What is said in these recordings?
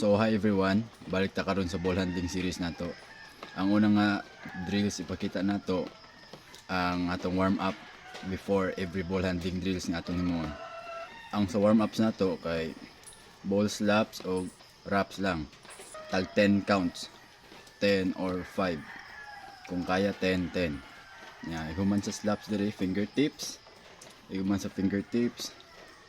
So hi everyone, balik ta karon sa ball handling series nato. Ang unang nga drills ipakita nato ang atong warm up before every ball handling drills nga atong himuon. Ang sa warm ups nato kay ball slaps o wraps lang. Tag 10 counts. 10 or 5. Kung kaya 10, 10. Iguman sa slaps diri fingertips. Iguman sa fingertips.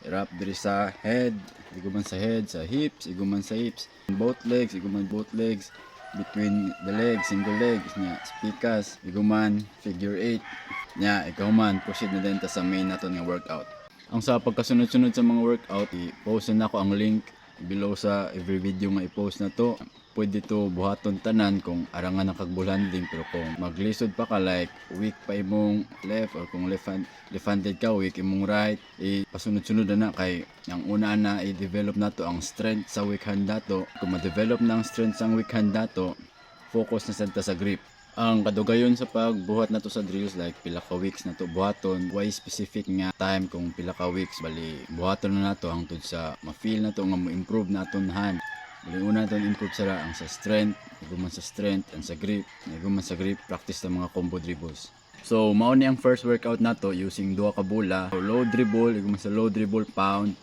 I-wrap diri sa head, iguman sa head, sa hips, iguman sa hips, both legs, iguman both legs, between the legs, single legs nya, spikas, iguman figure 8 nya, ikahuman proceed na din ta sa main nato nga workout. Ang sa pagkasunod-sunod sa mga workout, i-post na ako ang link below sa every video nga i-post na to. Pwede to buhaton tanan kung arangan ang kag-ball handling, pero kung maglisod pa ka like weak pa imong left or kung left-handed ka weak imong right, pasunod-sunod na kay ang una na i-develop nato ang strength sa weak hand nato. Kung ma-develop na ang strength sa weak hand nato, focus na sad ta sa grip. Ang kadugayon sa pagbuhat nato sa drills like pila ka weeks nato buhaton, why specific nga time kung pila ka weeks, bali buhaton na nato hangtod sa ma-feel nato nga mo-improve naton hand. Bali una naton improve sara ang sa strength, iguman sa strength and sa grip, iguman sa grip practice sa mga combo dribbles. So mao ni ang first workout nato using duha ka bola. So, low dribble, iguman sa low dribble pound,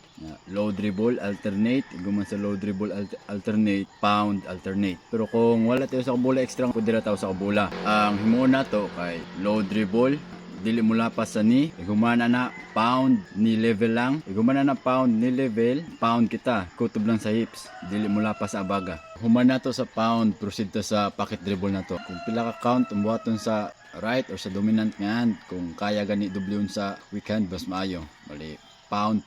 low dribble alternate, iguman sa low dribble alternate, pound alternate. Pero kung wala tayo sa bola extra, pwede ra tayo sa bola. Ang himuon nato kay low dribble, dili mo lapas sa knee, igumana na pound ni level lang, igumana na pound ni level, pound kita kutob lang sa hips, dili mo lapas sa abaga. Human nato sa pound, proceed to sa pocket dribble nato. Kung pila ka count umbuhaton sa right or sa dominant nga hand, kung kaya gani dublyon sa weak hand, mas maayo. Bali pound,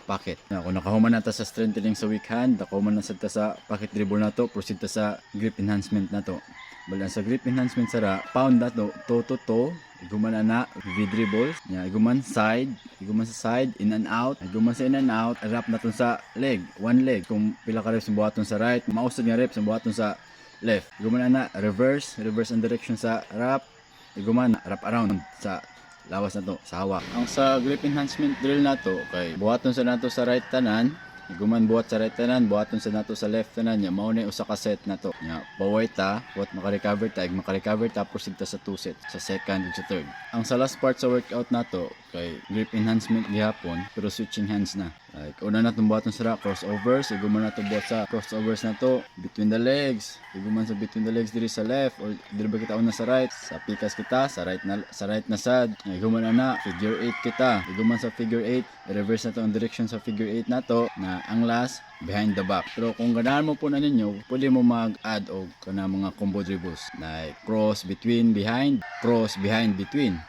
pocket. Kung nakahuman na ta sa strengthening sa weak hand, nakahuman na sad ta sa pocket dribble nato, proceed ta sa grip enhancement nato. Bali sa grip enhancement sara, pound nato toe to toe, iguman na V-dribbles, iguman side, iguman sa side, in and out, iguman sa in and out, wrap naton sa leg, one leg. Kung pila ka reps buhaton sa right, mausad nga reps buhaton sa left. Iguman na reverse ang direction sa wrap, iguman wrap around sa lawas nato sa hawak. Ang sa grip enhancement drill nato kay buhaton sa nato sa right tanan, iguman buhat sa right tanan, buhaton sa nato sa left tanan, nya mao na usa ka set nato. Nya baway ta, what maka-recover ta, maka-recover ta proceed ta sa two set, sa second ug sa third. Ang sa last part sa workout nato kay grip enhancement gihapon pero switching hands na. Like una nato buhaton sa crossovers, iguman nato buhat sa crossovers nato between the legs, iguman sa between the legs diri sa left or diri ba kita una sa right, sa pikas kita sa right na sad, iguman na figure 8 kita, iguman sa figure 8, reverse nato ang direction sa figure 8 nato na ang last behind the back. Pero kung ganahan mo po na ninyo, pwede mo mag-add og kana mga combo dribbles like cross between behind, cross behind between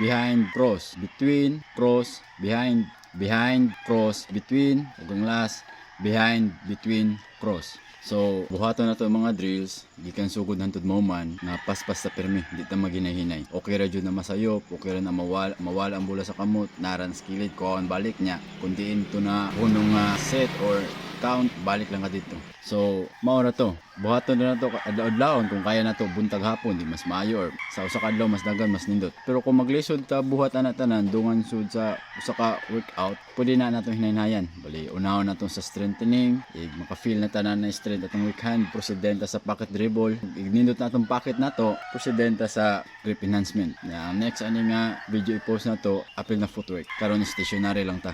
behind cross between, cross behind cross between, ug ang last behind between cross. So buhaton na to mga drills gikan sugod hantod mo man na paspas sa permi, di ta maghinay-hinay. Okay ra jud na masayop, okay ra na mawala ang bola sa kamot, naran skilled ko on balik niya kundiin to na unong set or count, balik lang ka dito. So mao ra to, buhaton na to adlaw-adlawon kung kaya na to buntag hapon, di mas maayo or sa usa ka adlaw mas dagan mas nindot. Pero kung maglisod ta buhat ana tanan dungan sud sa usa ka workout, pwede na nato hinay-hinayan. Bali unahon nato sa strengthening, maka-feel na tanan na strength atong weak hand, prosidenta sa pocket dribble, ignindot na atong pocket nato, prosidenta sa grip enhancement. Next ani nga video i-post na to apil na footwork, karon stationary lang ta.